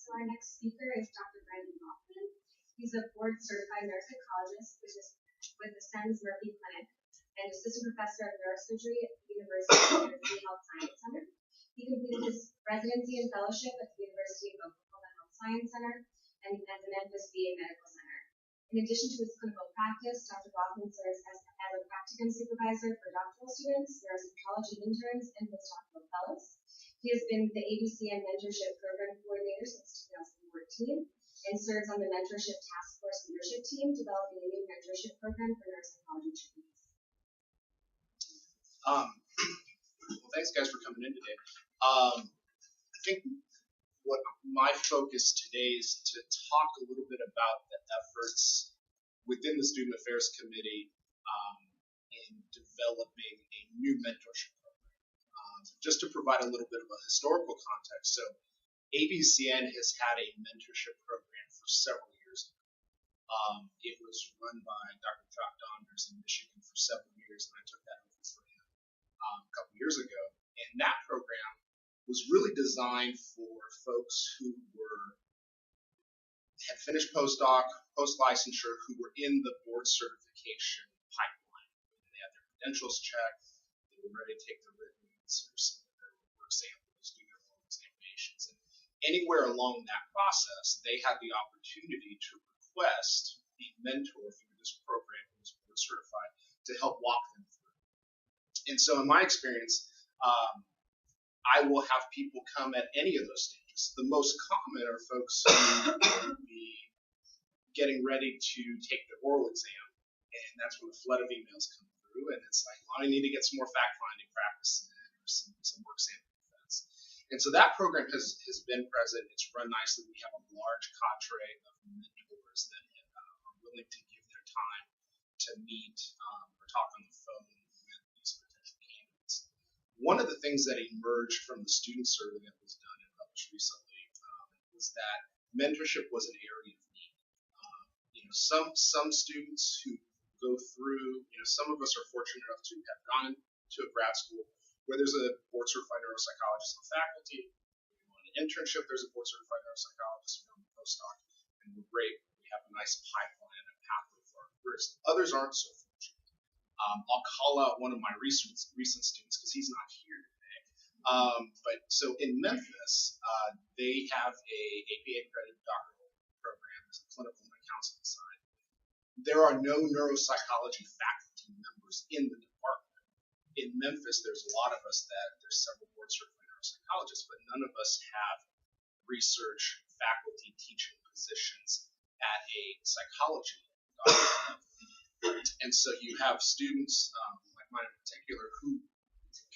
So our next speaker is Dr. Baughman. He's a board-certified nurse psychologist with the SENS Murphy Clinic and assistant professor of neurosurgery at the University of New Health Science Center. He completed his residency and fellowship at the University of Oklahoma Health Science Center and at the Memphis VA Medical Center. In addition to his clinical practice, Dr. Baughman serves as a practicum supervisor for doctoral students, neuropsychology interns, and postdoctoral fellows. He has been the APPCN Mentorship Program Coordinator since 2014 and serves on the Mentorship Task Force Leadership Team, developing a new mentorship program for neuropsychology trainees. Well, thanks guys for coming in today. I think what my focus today is to talk a little bit about the efforts within the Student Affairs Committee in developing a new mentorship program. Just to provide a little bit of a historical context, so APPCN has had a mentorship program for several years. It was run by Dr. Jock Donders in Michigan for several years, and I took that over for him a couple years ago. And that program was really designed for folks who had finished postdoc, post-licensure, who were in the board certification pipeline. They had their credentials checked, they were ready to take their written submit their work samples, do their oral examinations, and anywhere along that process, they had the opportunity to request a mentor through this program who was board certified to help walk them through. And so in my experience, I will have people come at any of those stages. The most common are folks who will be getting ready to take their oral exam, and that's when a flood of emails come through, and it's like, well, I need to get some more fact-finding practice some work sample defense. And so that program has been present. It's run nicely. We have a large cadre of mentors that are willing to give their time to meet or talk on the phone with these potential candidates. One of the things that emerged from the student survey that was done and published recently was that mentorship was an area of need. Some students who go through, some of us are fortunate enough to have gone to a grad school where there's a board certified neuropsychologist on faculty. We want an internship, there's a board certified neuropsychologist from a postdoc, and we're great. We have a nice pipeline and pathway for our careers. Others aren't so fortunate. I'll call out one of my recent students because he's not here today. But so in Memphis, they have a APA accredited doctoral program as a clinical and counseling side. There are no neuropsychology faculty members in the department. In Memphis, there's a lot of us there's several board certified neuropsychologists, but none of us have research faculty teaching positions at a psychology level. And so you have students, like mine in particular, who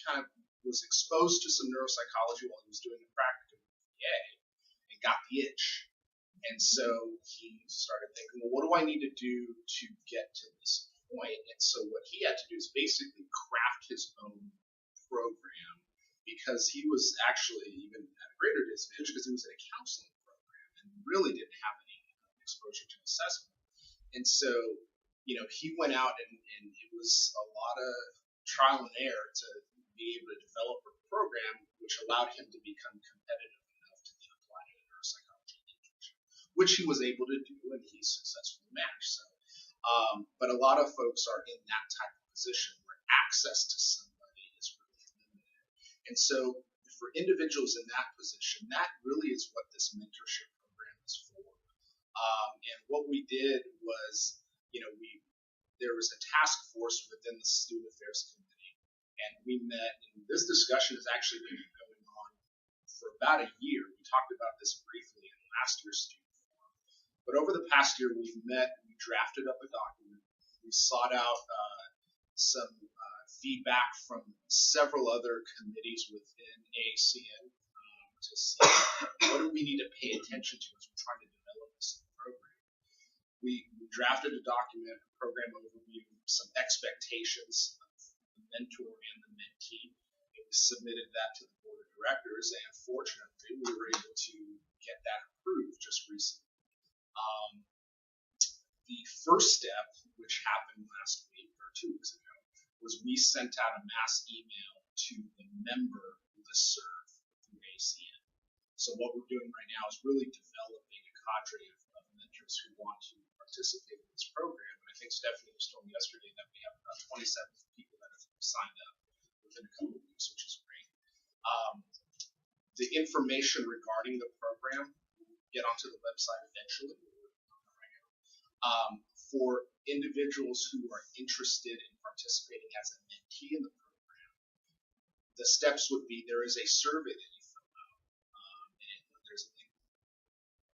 kind of was exposed to some neuropsychology while he was doing the practicum at the VA and got the itch. And so he started thinking, well, what do I need to do to get to this point? And so what he had to do is basically craft his own program, because he was actually even at a greater disadvantage because he was in a counseling program and really didn't have any exposure to assessment. And so, he went out and it was a lot of trial and error to be able to develop a program which allowed him to become competitive enough to then apply to a neuropsychology internship, which he was able to do, and he successfully managed. So, but a lot of folks are in that type of position where access to somebody is really limited. And so for individuals in that position, that really is what this mentorship program is for. And what we did was, there was a task force within the Student Affairs Committee, and we met, and this discussion has actually been going on for about a year. We talked about this briefly in last year's student forum. But over the past year, we've met, we drafted up a document, we sought out some feedback from several other committees within AACN to see what do we need to pay attention to as we're trying to develop this program. We drafted a document, a program overview, some expectations of the mentor and the mentee, and we submitted that to the board of directors, and fortunately we were able to get that approved just recently. The first step, which happened last week or 2 weeks ago, was we sent out a mass email to the member listserv through AACN. So what we're doing right now is really developing a cadre of mentors who want to participate in this program. And I think Stephanie was told yesterday that we have about 27 people that have signed up within a couple of weeks, which is great. The information regarding the program will get onto the website eventually. For individuals who are interested in participating as a mentee in the program, the steps would be there is a survey that you fill out. And there's a link.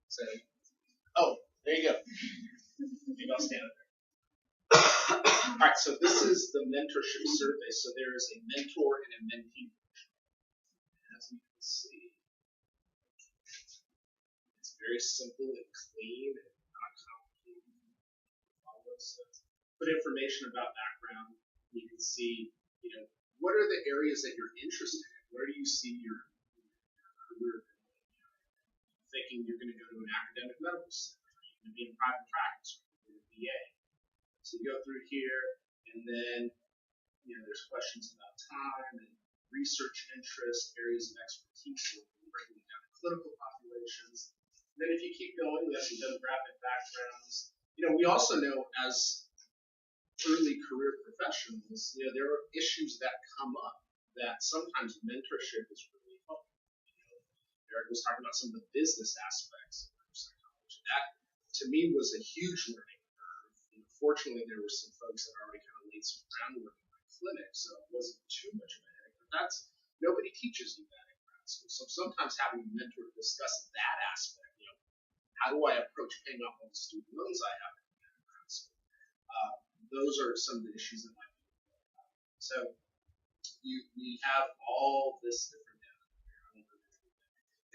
So, oh, there you go. Maybe I'll stand up there. All right, so this is the mentorship survey. So there is a mentor and a mentee. As you can see, it's very simple and clean and not complicated. So put information about background. You can see, what are the areas that you're interested in? Where do you see your career going? Thinking you're going to go to an academic medical center, you're going to be in private practice, or a VA. So you go through here, and then there's questions about time and research interest, areas of expertise, so we're breaking it down to clinical populations. And then if you keep going, we have some demographic backgrounds. We also know as early career professionals, there are issues that come up that sometimes mentorship is really helpful. Eric was talking about some of the business aspects of psychology. That, to me, was a huge learning curve. Fortunately, there were some folks that already kind of laid some groundwork in my clinic, so it wasn't too much of a headache. But nobody teaches you that in grad school. So sometimes having a mentor discuss that aspect, how do I approach paying off all the student loans I have in grad school? Those are some of the issues that might be involved. So we have all this different data,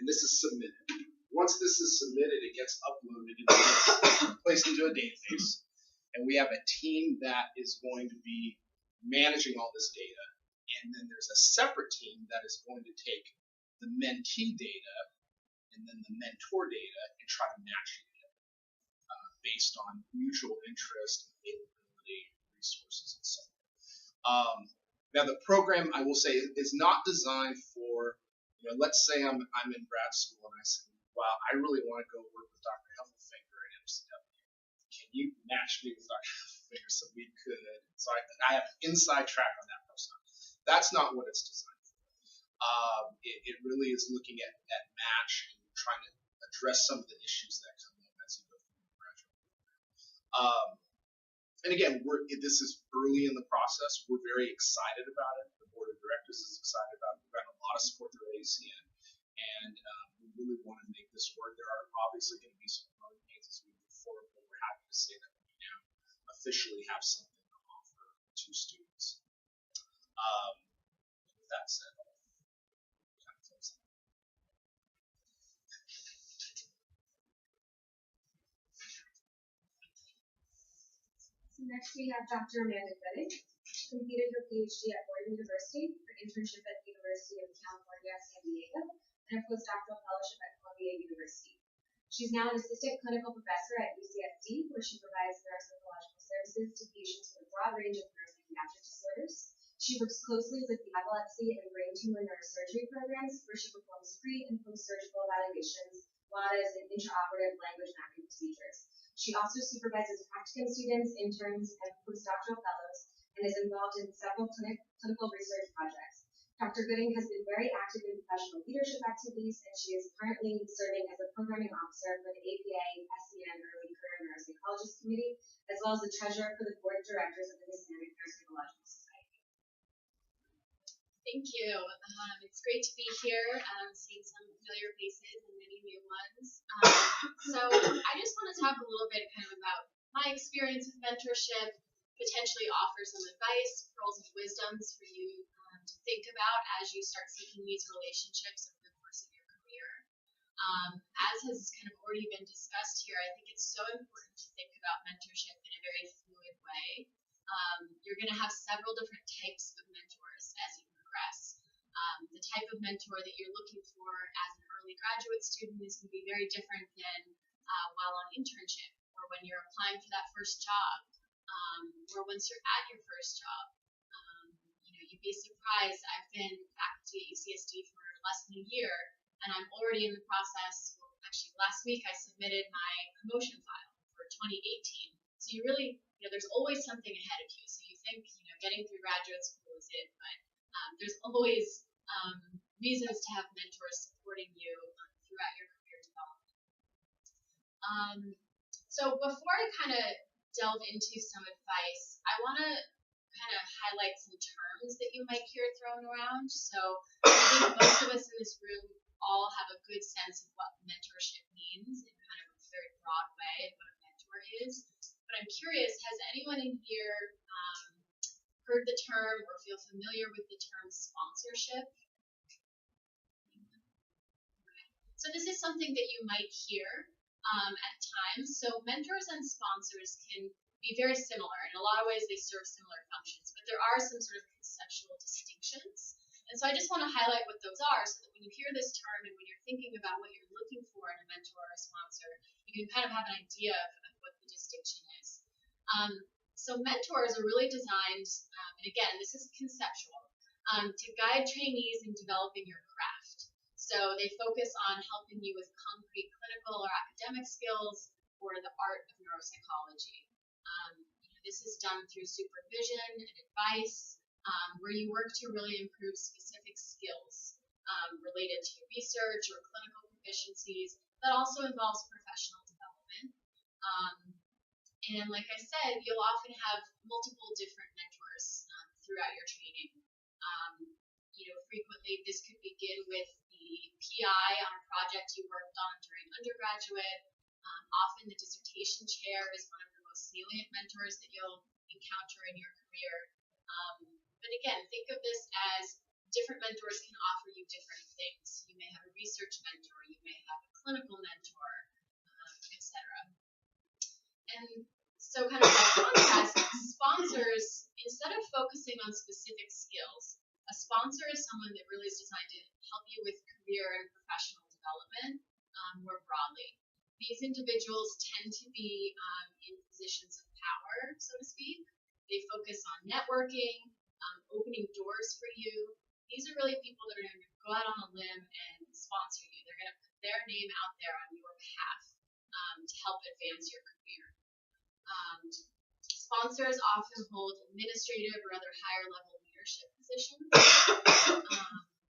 and this is submitted. Once this is submitted, it gets uploaded and placed into a database, and we have a team that is going to be managing all this data, and then there's a separate team that is going to take the mentee data and then the mentor data and try to match it based on mutual interest, availability, resources, and so on. Now, the program, I will say, is not designed for, let's say I'm in grad school and I say, wow, I really want to go work with Dr. Heffelfinger at MCW. Can you match me with Dr. Heffelfinger so we could? So I have an inside track on that person. That's not what it's designed for. It really is looking at match and trying to address some of the issues that come up as you go through the graduate program. And again, this is early in the process. We're very excited about it. The board of directors is excited about it. We've got a lot of support through AACN, and we really want to make this work. There are obviously going to be some growing pains as we move forward, but we're happy to say that we now officially have something to offer to students. With that said, I'll kind of close that. So next we have Dr. Amanda Gooding. She completed her PhD at Fordham University, her internship at the University of California, San Diego, and her postdoctoral fellowship at Columbia University. She's now an assistant clinical professor at UCSD, where she provides neuropsychological services to patients with a broad range of neuropsychiatric disorders. She works closely with the epilepsy and brain tumor neurosurgery programs, where she performs pre- and post-surgical evaluations, WADAs, and intraoperative language mapping procedures. She also supervises practicum students, interns, and postdoctoral fellows, and is involved in several clinical research projects. Dr. Gooding has been very active in professional leadership activities, and she is currently serving as a programming officer for the APPCN Early Career Neuropsychologist Committee, as well as the treasurer for the board of directors of the Hispanic Neuropsychological Society. Thank you. It's great to be here, seeing some familiar faces and many new ones. So I just want to talk a little bit kind of about my experience with mentorship, potentially offer some advice, pearls of wisdoms for you to think about as you start seeking these relationships over the course of your career. As has kind of already been discussed here, I think it's so important to think about mentorship in a very fluid way. You're going to have several different types of mentors as you progress. The type of mentor that you're looking for as an early graduate student is going to be very different than while on internship or when you're applying for that first job or once you're at your first job. You'd be surprised. I've been faculty at UCSD for less than a year, and I'm already in the process. Well, actually, last week I submitted my promotion file for 2018. So you really, there's always something ahead of you. So you think, getting through graduate school is it, but there's always reasons to have mentors supporting you throughout your career development. So before I kind of delve into some advice, I want to kind of highlight some terms that you might hear thrown around. So I think most of us in this room all have a good sense of what mentorship means in kind of a very broad way, what a mentor is. But I'm curious, has anyone in here heard the term or feel familiar with the term sponsorship? So this is something that you might hear at times. So mentors and sponsors can be very similar. In a lot of ways, they serve similar functions, but there are some sort of conceptual distinctions. And so I just want to highlight what those are so that when you hear this term and when you're thinking about what you're looking for in a mentor or a sponsor, you can kind of have an idea of what the distinction is. So mentors are really designed, and again, this is conceptual, to guide trainees in developing your craft. So they focus on helping you with concrete clinical or academic skills or the art of neuropsychology. This is done through supervision and advice, where you work to really improve specific skills related to research or clinical proficiencies, but also involves professional development. And like I said, you'll often have multiple different mentors throughout your training. Frequently this could begin with the PI on a project you worked on during undergraduate. Often the dissertation chair is one of the most salient mentors that you'll encounter in your career. But again, think of this as different mentors can offer you different things. You may have a research mentor, you may have a clinical mentor, etc. And so kind of by contrast, sponsors, instead of focusing on specific skills, a sponsor is someone that really is designed to help you with career and professional development more broadly. These individuals tend to be in positions of power, so to speak. They focus on networking, opening doors for you. These are really people that are going to go out on a limb and sponsor you. They're going to put their name out there on your behalf to help advance your career. Sponsors often hold administrative or other higher level leadership positions.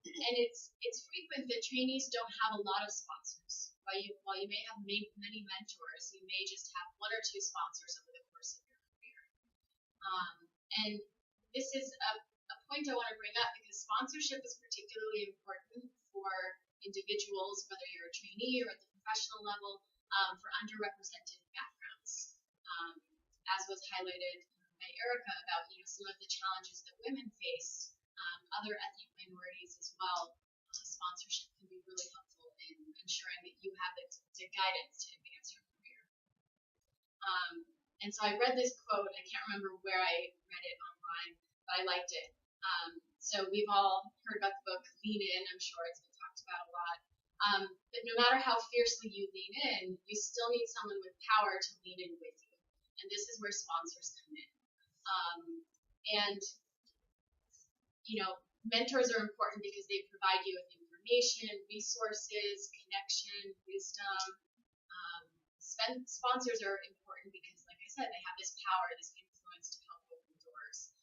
And it's frequent that trainees don't have a lot of sponsors. While you may have many mentors, you may just have one or two sponsors over the course of your career. And this is a point I want to bring up because sponsorship is particularly important for individuals, whether you're a trainee or at the professional level, for underrepresented backgrounds. As was highlighted by Erica about some of the challenges that women face, other ethnic minorities as well. Sponsorship can be really helpful in ensuring that you have the guidance to advance your career. And so I read this quote. I can't remember where I read it online, but I liked it. So we've all heard about the book Lean In. I'm sure it's been talked about a lot. But no matter how fiercely you lean in, you still need someone with power to lean in with you. And this is where sponsors come in. Mentors are important because they provide you with information, resources, connection, wisdom. Sponsors are important because, like I said, they have this power, this influence to help open doors.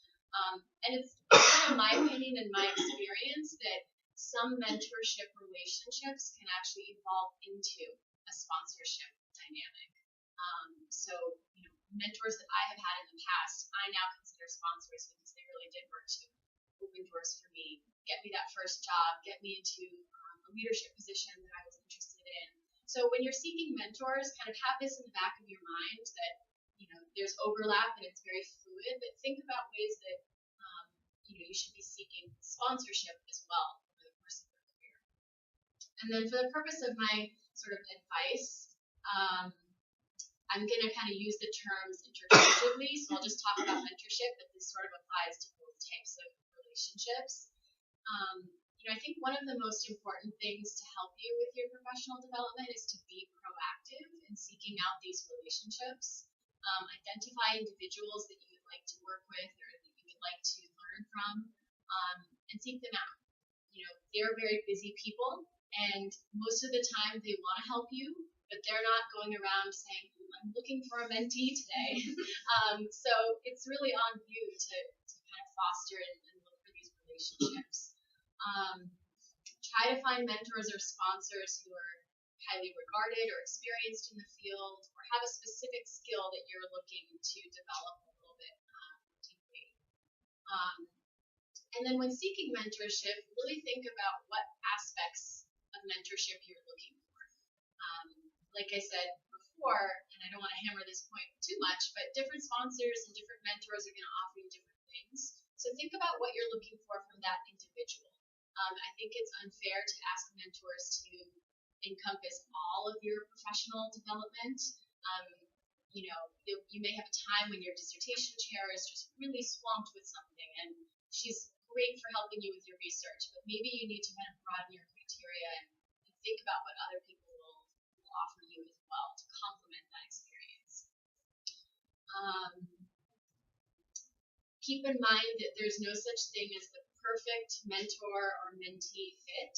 And it's kind of my opinion and my experience that some mentorship relationships can actually evolve into a sponsorship dynamic. Mentors that I have had in the past, I now consider sponsors because they really did work to open doors for me, get me that first job, get me into a leadership position that I was interested in. So when you're seeking mentors, kind of have this in the back of your mind that, there's overlap and it's very fluid, but think about ways that, you should be seeking sponsorship as well over the course of your career. And then for the purpose of my sort of advice, I'm going to kind of use the terms interchangeably, so I'll just talk about mentorship, but this sort of applies to both types of relationships. I think one of the most important things to help you with your professional development is to be proactive in seeking out these relationships. Identify individuals that you would like to work with or that you would like to learn from, and seek them out. They're very busy people, And most of the time they want to help you, but they're not going around saying, I'm looking for a mentee today. So it's really on you to kind of foster and look for these relationships. Try to find mentors or sponsors who are highly regarded or experienced in the field, or have a specific skill that you're looking to develop a little bit deeply. And then when seeking mentorship, really think about what aspects of mentorship you're looking for. Like I said before, and I don't want to hammer this point too much, but different sponsors and different mentors are going to offer you different things. So think about what you're looking for from that individual. I think it's unfair to ask mentors to encompass all of your professional development. You may have a time when your dissertation chair is just really swamped with something, and she's great for helping you with your research, but maybe you need to kind of broaden your criteria and think about what other people will offer you as well to complement that experience. Keep in mind that there's no such thing as the perfect mentor or mentee fit,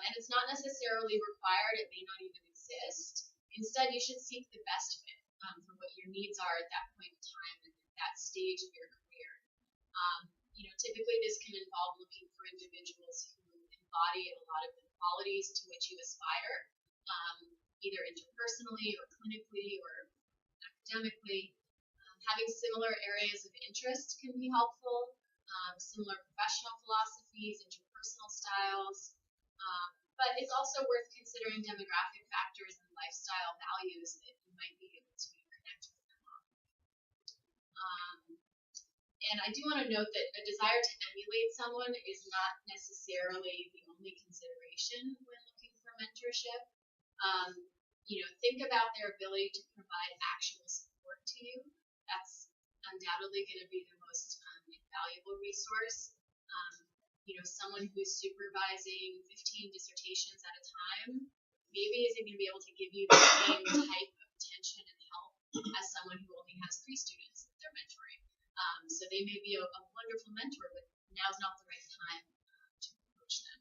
and it's not necessarily required. It may not even exist. Instead, you should seek the best fit for what your needs are at that point in time and at that stage of your career. Typically this can involve looking for individuals who embody a lot of the qualities to which you aspire, either interpersonally or clinically or academically. Having similar areas of interest can be helpful, similar professional philosophies, interpersonal styles, but it's also worth considering demographic factors and lifestyle values that you might be able to connect with them on. And I do want to note that a desire to emulate someone is not necessarily the only consideration when looking for mentorship. Think about their ability to provide actual support to you. That's undoubtedly going to be the most valuable resource. Someone who's supervising 15 dissertations at a time maybe isn't going to be able to give you the same type of attention and help as someone who only has 3 students that they're mentoring. So they may be a wonderful mentor, but now's not the right time to approach them.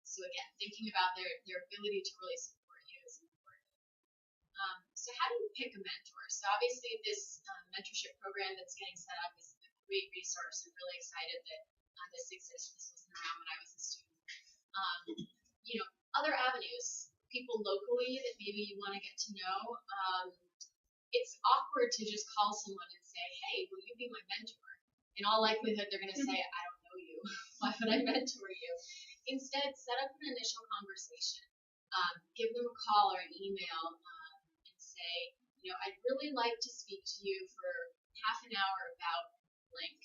So again, thinking about their ability to really support you is important. So how do you pick a mentor? So obviously this mentorship program that's getting set up is a great resource. I'm really excited that this exists. This wasn't around when I was a student. Other avenues, people locally that maybe you want to get to know. It's awkward to just call someone and say, hey, will you be my mentor? In all likelihood, they're going to say, I don't know you. Why would I mentor you? Instead, set up an initial conversation. Give them a call or an email and say, I'd really like to speak to you for half an hour about blank.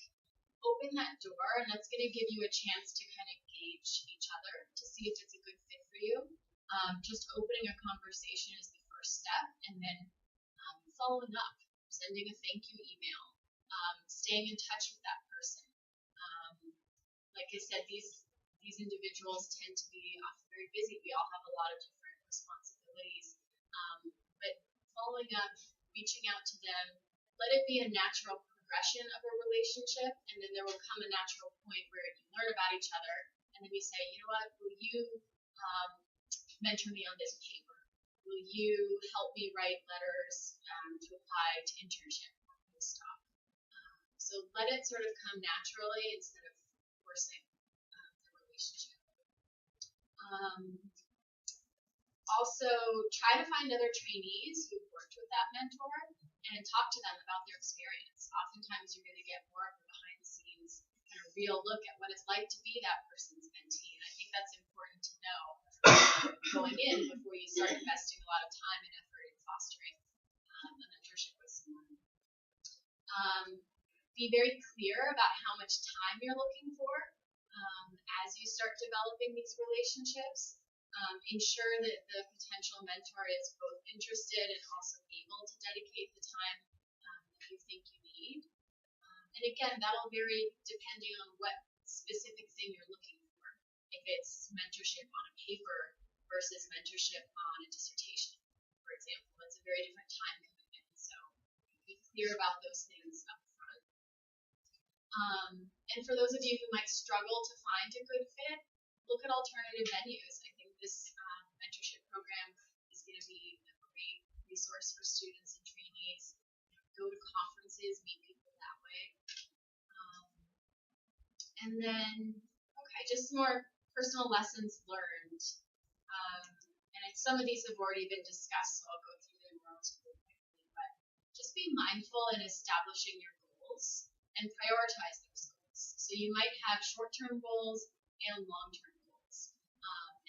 Open that door, and that's going to give you a chance to kind of gauge each other to see if it's a good fit for you. Just opening a conversation is the first step, and then following up, sending a thank you email, staying in touch with that person. Like I said, these individuals tend to be often very busy. We all have a lot of different responsibilities. But following up, reaching out to them, let it be a natural progression of a relationship, and then there will come a natural point where you learn about each other, and then you say, you know what, will you mentor me on this paper? Will you help me write letters to apply to internship or postdoc? So let it sort of come naturally instead of forcing the relationship. Also, try to find other trainees who've worked with that mentor and talk to them about their experience. Oftentimes you're going to get more of a behind-the-scenes kind of real look at what it's like to be that person's mentee, and I think that's important to know going in before you start investing a lot of time and effort in fostering a mentorship with someone. Be very clear about how much time you're looking for as you start developing these relationships. Ensure that the potential mentor is both interested and also able to dedicate the time that you think you need. And again, that'll vary depending on what specific thing you're looking for. If it's mentorship on a paper versus mentorship on a dissertation, for example, it's a very different time commitment. So be clear about those things up front. And for those of you who might struggle to find a good fit, look at alternative venues. I think this mentorship program is going to be a great resource for students and trainees. Go to conferences, meet people that way. And then, okay, just some more personal lessons learned. Some of these have already been discussed, so I'll go through them relatively quickly. But just be mindful in establishing your goals and prioritize those goals. So you might have short-term goals and long-term goals.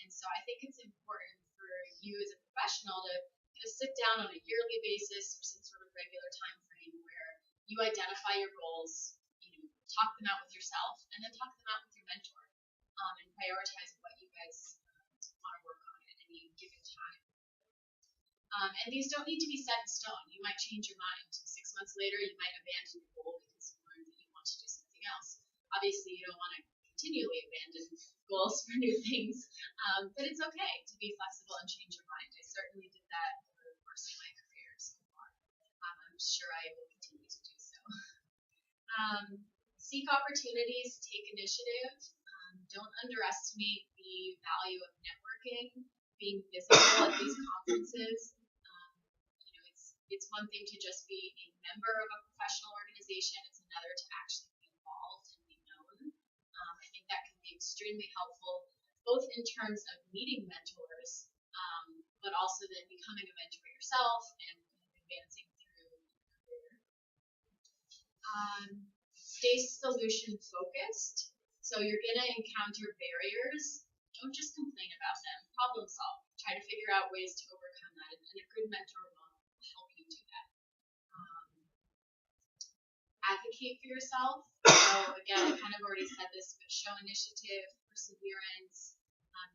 And so I think it's important for you as a professional to sit down on a yearly basis or some sort of regular time frame where you identify your goals, talk them out with yourself, and then talk them out with your mentor, and prioritize what you guys want to work on at any given time. And these don't need to be set in stone. You might change your mind. 6 months later, you might abandon your goal because you learned that you want to do something else. Obviously, you don't want to continually abandon goals for new things, but it's okay to be flexible and change your mind. I certainly did that over the course of my career so far. I'm sure I will continue to do so. Seek opportunities, take initiative. Don't underestimate the value of networking, being visible at these conferences. It's one thing to just be a member of a professional organization. It's another to actually be involved and be known. I think that can be extremely helpful, both in terms of meeting mentors, but also then becoming a mentor yourself and advancing through your career. Stay solution focused. So you're going to encounter barriers. Don't just complain about them. Problem solve. Try to figure out ways to overcome that. And a good mentor will help you do that. Advocate for yourself. So again, I kind of already said this, but show initiative, perseverance,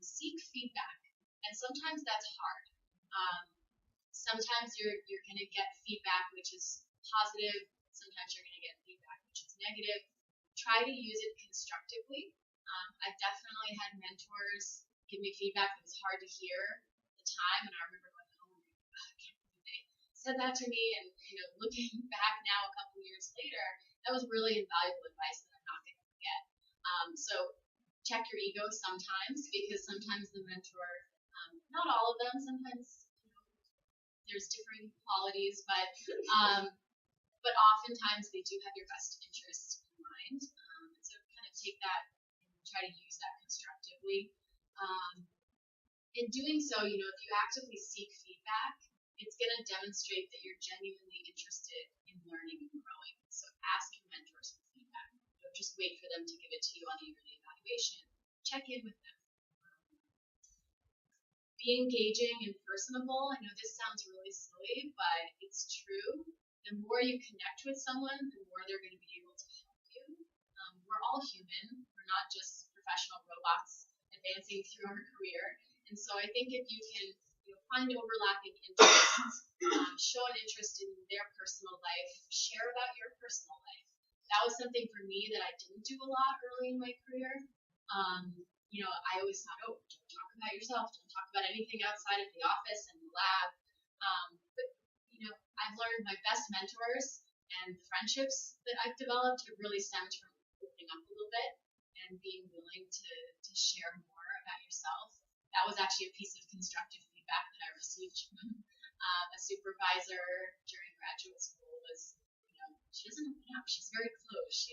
seek feedback. And sometimes that's hard. Sometimes you're going to get feedback which is positive. Sometimes you're going to get feedback which is negative. Try to use it constructively. I've definitely had mentors give me feedback that was hard to hear at the time, and I remember going, oh my God, I can't believe they said that to me, and looking back now a couple years later, that was really invaluable advice that I'm not going to forget. So check your ego sometimes, because sometimes the mentor, not all of them, sometimes there's differing qualities, but oftentimes they do have your best interest in mind. So kind of take that and try to use that constructively. In doing so, if you actively seek feedback, it's going to demonstrate that you're genuinely interested in learning and growing. So ask your mentors for feedback. Don't just wait for them to give it to you on a yearly evaluation. Check in with them. Be engaging and personable. I know this sounds really silly, but it's true. The more you connect with someone, the more they're going to be able to help you. We're all human. We're not just professional robots advancing through our career. And so I think if you can find overlapping interests, show an interest in their personal life, share about your personal life. That was something for me that I didn't do a lot early in my career. I always thought, don't talk about yourself, don't talk about anything outside of the office and the lab. But I've learned my best mentors and the friendships that I've developed have really stemmed from opening up a little bit and being willing to share more about yourself. That was actually a piece of constructive feedback that I received from a supervisor during graduate school was, she doesn't open up. She's very closed.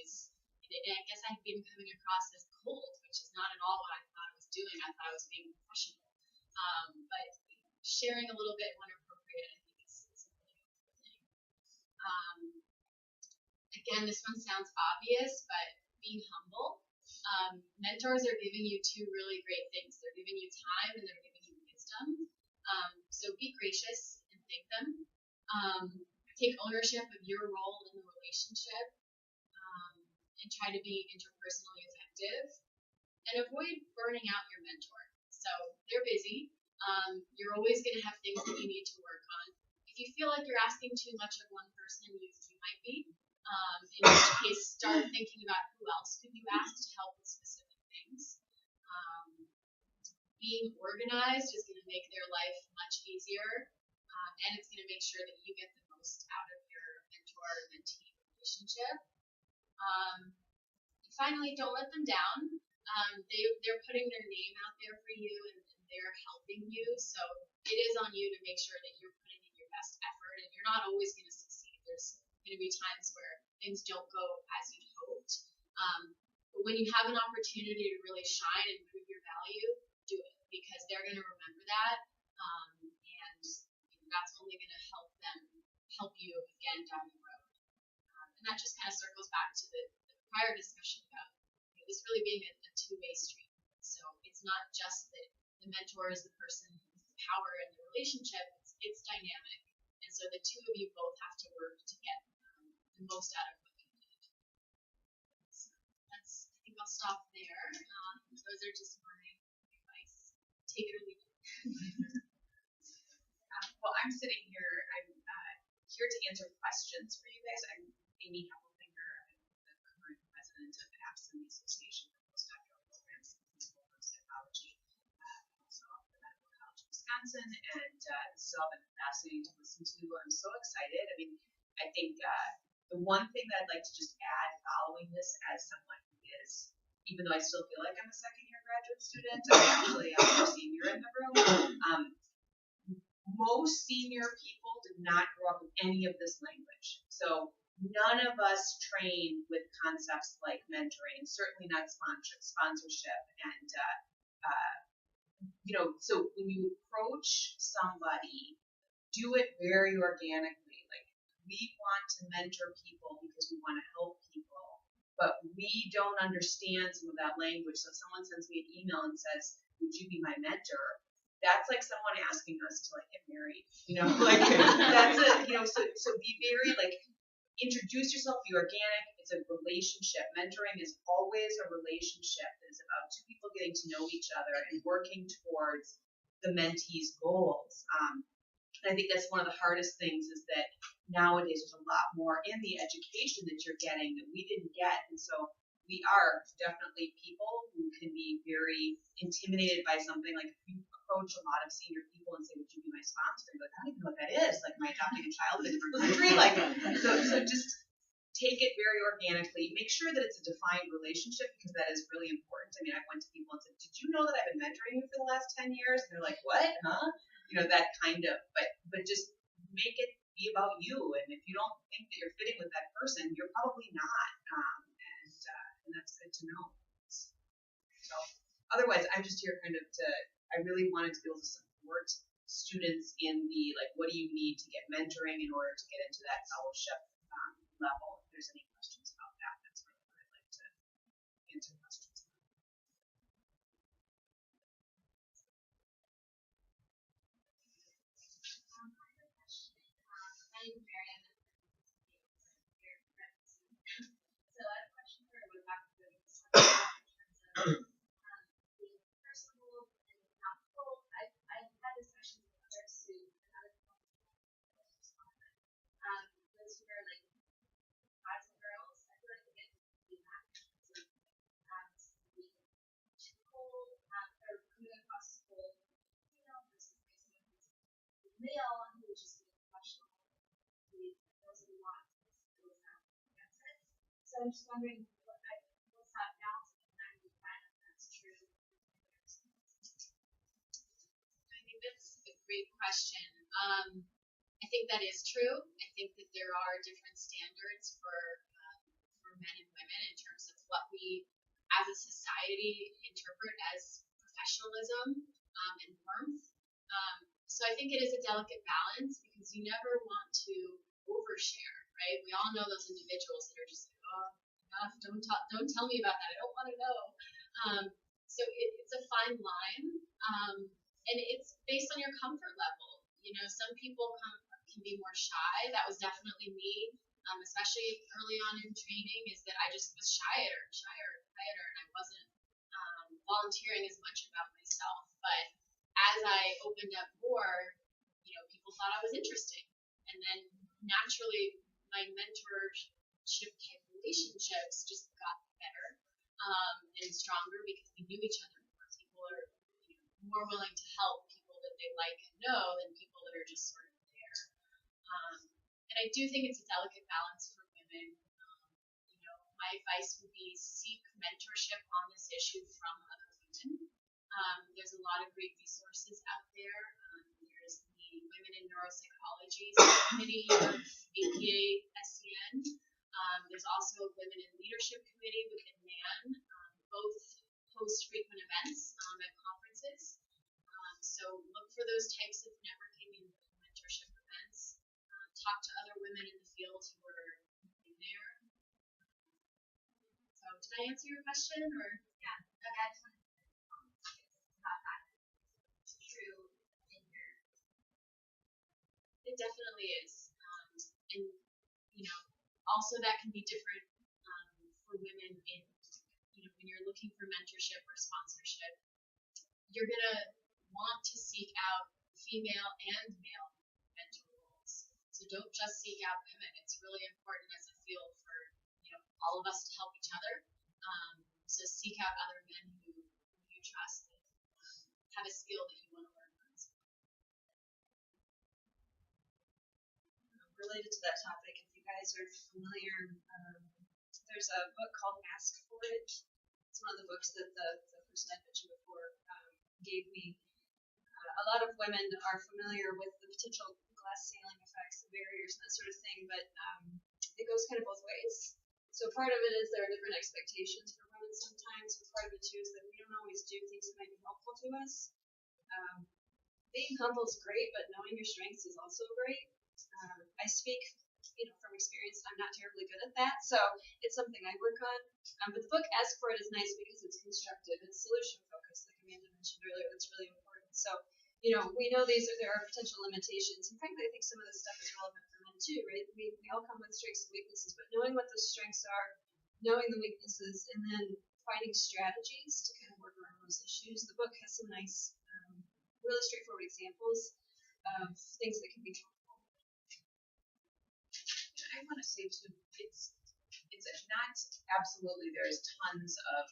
And I guess I've been coming across as cold, which is not at all what I thought I was doing. I thought I was being professional. But sharing a little bit when appropriate, I think is a really good thing. Again, this one sounds obvious, but being humble. Mentors are giving you two really great things. They're giving you time and they're giving you wisdom. So be gracious and thank them. Take ownership of your role in the relationship and try to be interpersonally effective. And avoid burning out your mentor. So they're busy. You're always going to have things that you need to work on. If you feel like you're asking too much of one person, you might be. In which case, start thinking about who else could you ask to help with specific things. Being organized is going to make their life much easier, and it's going to make sure that you get the most out of your mentor-mentee relationship. Finally, don't let them down. they're putting their name out there for you and they're helping you. So it is on you to make sure that you're putting in your best effort, and you're not always going to succeed. There's going to be times where things don't go as you'd hoped. But when you have an opportunity to really shine and prove your value, do it, because they're going to remember that, and that's only going to help you again down the road. And that just kind of circles back to the prior discussion about this really being a two-way street. So it's not just that the mentor is the person with the power in the relationship, it's dynamic. And so the two of you both have to work to get the most out of what you need. So I think I'll stop there. Those are just my advice. Take it or leave it. Well, I'm sitting here, I'm here to answer questions for you guys. I'm Amy Heffelfinger. I'm the current president of the APPCN Association for Postdoctoral Programs in Clinical Psychology, also at the Medical College of Wisconsin, and this has all been fascinating to listen to. I'm so excited. I mean, I think the one thing that I'd like to just add following this, as someone who is, even though I still feel like I'm a second-year graduate student, I'm actually a senior in the room. Most senior people did not grow up with any of this language. So none of us train with concepts like mentoring, certainly not sponsorship. And, so when you approach somebody, do it very organically. Like, we want to mentor people because we want to help people, but we don't understand some of that language. So if someone sends me an email and says, would you be my mentor? That's like someone asking us to get married, like that's so be very introduce yourself, be organic. It's a relationship. Mentoring is always a relationship. It's about two people getting to know each other and working towards the mentee's goals. And I think that's one of the hardest things is that nowadays there's a lot more in the education that you're getting that we didn't get. And so we are definitely people who can be very intimidated by something. Like if you approach a lot of senior people and say, would you be my sponsor? They're like, I don't even know what that is. Like, am I adopting a child in a different country? So just take it very organically. Make sure that it's a defined relationship, because that is really important. I mean, I went to people and said, did you know that I've been mentoring you for the last 10 years? And they're like, what? Huh? That kind of, but just make it be about you. And if you don't think that you're fitting with that person, you're probably not. And that's good to know. So otherwise, I'm just here I really wanted to be able to support students in the, what do you need to get mentoring in order to get into that fellowship level. If there's any questions about that, that's really what I'd like to answer questions about. I have a question. My name is Marianne. So I have a question for everyone back to the in terms of the personal and not full. I've had discussions with others who have those who are guys and girls. I feel like they get feedback in terms of being too cold or coming across as cold, versus male who is just being professional. Those are the ones that against it. So I'm just wondering what's that balance in 95 if that's true. I think that's a great question. I think that is true. I think that there are different standards for men and women in terms of what we, as a society, interpret as professionalism and warmth. So I think it is a delicate balance, because you never want to overshare, right? We all know those individuals that are just like, oh, enough, don't tell me about that. I don't want to know. So it's a fine line, and it's based on your comfort level. Some people can be more shy. That was definitely me, especially early on in training, is that I just was shyer, quieter, and I wasn't volunteering as much about myself. But as I opened up more, people thought I was interesting. And then naturally, my mentorship relationships just got better and stronger because we knew each other more. People are more willing to help people that they like and know than people that are just sort of there. And I do think it's a delicate balance for women. My my advice would be seek mentorship on this issue from other women. There's a lot of great resources out there. There's the Women in Neuropsychology Committee of APPCN. There's also a Women in Leadership Committee within MAN. Both host frequent events at conferences. So look for those types of networking and mentorship events. Talk to other women in the field who are in there. So did I answer your question, or? Yeah, okay, I just wanted to about that. True in your. It definitely is. And, you know, also that can be different for women in, you know, when you're looking for mentorship or sponsorship, you're going to want to seek out female and male mentor roles. So don't just seek out women. It's really important as a field for, you know, all of us to help each other. So seek out other men who you trust and have a skill that you want to learn from. Related to that topic, if you guys are familiar, there's a book called Ask for It. It's one of the books that the person I mentioned before gave me. A lot of women are familiar with the potential glass ceiling effects, the barriers, and that sort of thing, but it goes kind of both ways. So part of it is there are different expectations for women sometimes, but part of it too is that we don't always do things that might be helpful to us. Being humble is great, but knowing your strengths is also great. I speak, from experience. I'm not terribly good at that, so it's something I work on. But the book Ask for It is nice because it's constructive. It's solution focused, like Amanda mentioned earlier. That's really important. So, we know there are potential limitations. And frankly, I think some of this stuff is relevant for men too, right? We all come with strengths and weaknesses, but knowing what those strengths are, knowing the weaknesses, and then finding strategies to kind of work around those issues. The book has some nice, really straightforward examples of things that can be helpful. I want to say too, it's not absolutely, there's tons of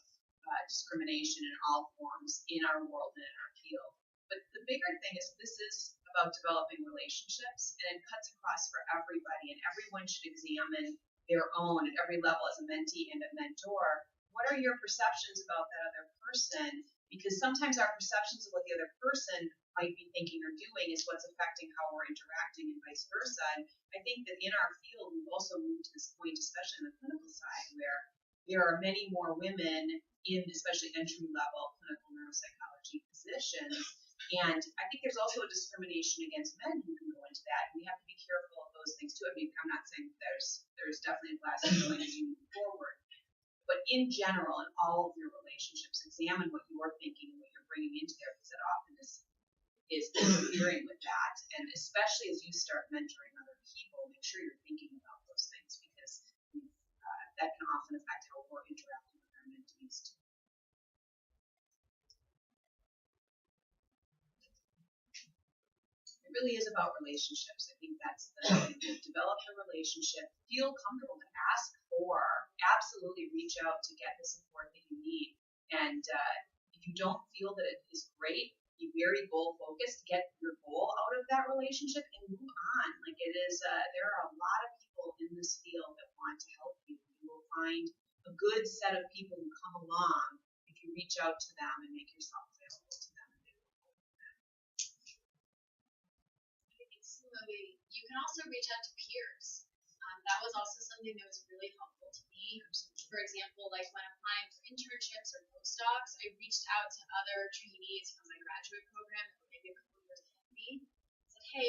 discrimination in all forms in our world and in our field. But the bigger thing is this is about developing relationships, and it cuts across for everybody, and everyone should examine their own at every level as a mentee and a mentor. What are your perceptions about that other person? Because sometimes our perceptions of what the other person might be thinking or doing is what's affecting how we're interacting and vice versa. And I think that in our field, we've also moved to this point, especially on the clinical side, where there are many more women in especially entry-level clinical neuropsychology positions. And I think there's also a discrimination against men who can go into that. And we have to be careful of those things too. I mean, I'm not saying there's definitely a glass ceiling as you move forward. But in general, in all of your relationships, examine what you're thinking and what you're bringing into there, because that often is interfering with that. And especially as you start mentoring other people, make sure you're thinking about those things, because that can often affect how we're interacting with our mentees too. It really is about relationships. I think that's the thing. Develop the relationship. Feel comfortable to ask for. Absolutely reach out to get the support that you need. And if you don't feel that it is great, be very goal focused. Get your goal out of that relationship and move on. Like it is, there are a lot of people in this field that want to help you. You will find a good set of people who come along if you reach out to them and make yourself available to them. Similarly, you can also reach out to peers. That was also something that was really helpful to me. For example, like when applying for internships or postdocs, I reached out to other trainees from my graduate program that were maybe a couple years ahead of me. Said, hey,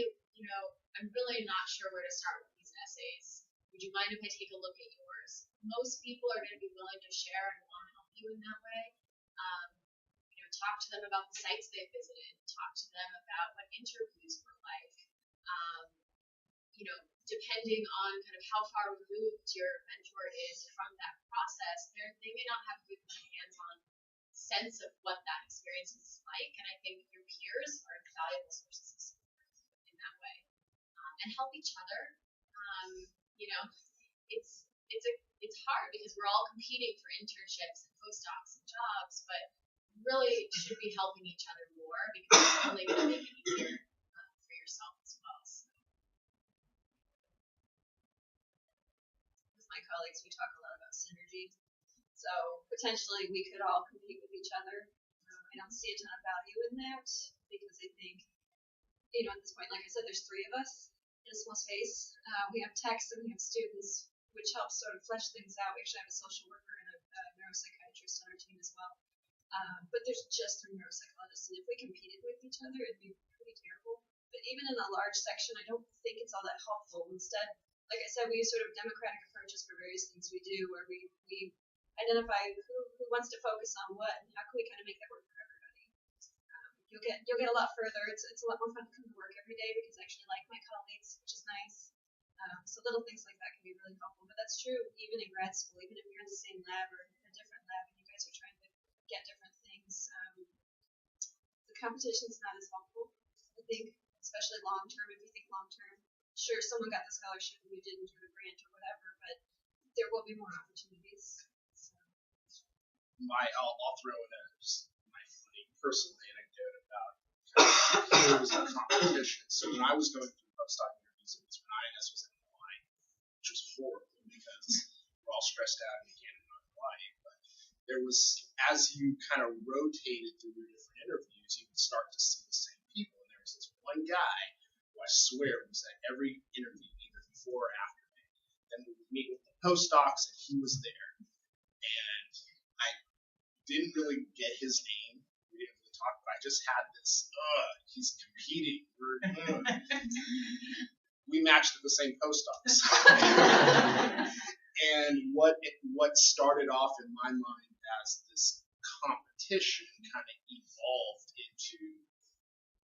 I'm really not sure where to start with these essays. Would you mind if I take a look at yours? Most people are going to be willing to share and want to help you in that way. Talk to them about the sites they've visited. Talk to them about what interviews were like. Depending on kind of how far removed your mentor is from that process, they may not have a good hands-on sense of what that experience is like. And I think your peers are valuable sources of support in that way. And help each other. It's hard because we're all competing for internships and postdocs and jobs, but really should be helping each other more because it's only going to make it easier for yourself as well. So. With my colleagues, we talk a lot about synergy. So potentially we could all compete with each other. I don't see a ton of value in that because I think, at this point, like I said, there's 3 of us in a small space. We have techs and we have students, which helps sort of flesh things out. We actually have a social worker and a neuropsychiatrist on our team as well. But there's just 3 neuropsychologists, and if we competed with each other, it'd be pretty terrible. But even in a large section, I don't think it's all that helpful. Instead, like I said, we use sort of democratic approaches for various things we do, where we identify who wants to focus on what, and how can we kind of make that work for everybody. You'll get a lot further. It's a lot more fun to come to work every day because I actually like my colleagues, which is nice. So little things like that can be really helpful. But that's true even in grad school, even if you're in the same lab or a different lab and you guys are trying to get different things. The competition is not as helpful, I think, especially long term. If you think long term, sure, someone got the scholarship and you didn't do the grant or whatever, but there will be more opportunities. So. I'll throw in just my funny personal anecdote about heroes of competition. So when I was going through postdoc interviews, it was when INS was in Hawaii, which was horrible because we're all stressed out and again in Hawaii. But there was, as you kind of rotated through your different interviews, you would start to see the same people. And there was this one guy who I swear was at every interview, either before or after me. Then we would meet with the postdocs, and he was there. And I didn't really get his name. We didn't really talk, but I just had this, he's competing. We matched at the same postdocs. And what started off in my mind as this competition kind of evolved into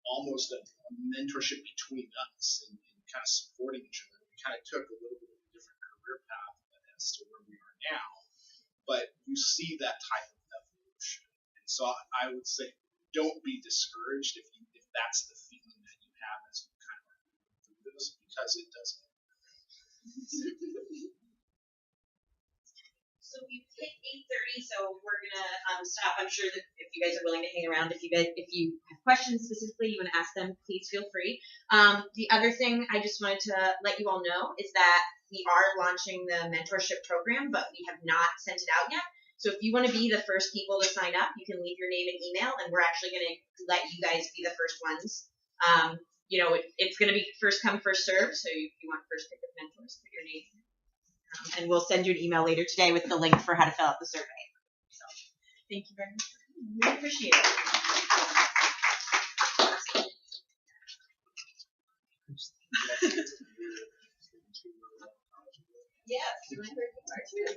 almost a mentorship between us and kind of supporting each other. We kind of took a little bit of a different career path as to where we are now, but you see that type of evolution. And so I would say, don't be discouraged if that's the feeling that you have as you kind of are moving through this, because it doesn't. So we've hit 8:30, so we're gonna stop. I'm sure that if you guys are willing to hang around, if you have questions specifically, you want to ask them, please feel free. The other thing I just wanted to let you all know is that we are launching the mentorship program, but we have not sent it out yet. So if you want to be the first people to sign up, you can leave your name and email, and we're actually going to let you guys be the first ones. It's going to be first come, first serve. So if you want first pick of mentors, put your name. And we'll send you an email later today with the link for how to fill out the survey. So, thank you very much. Really appreciate it. Yes, and I heard you are too.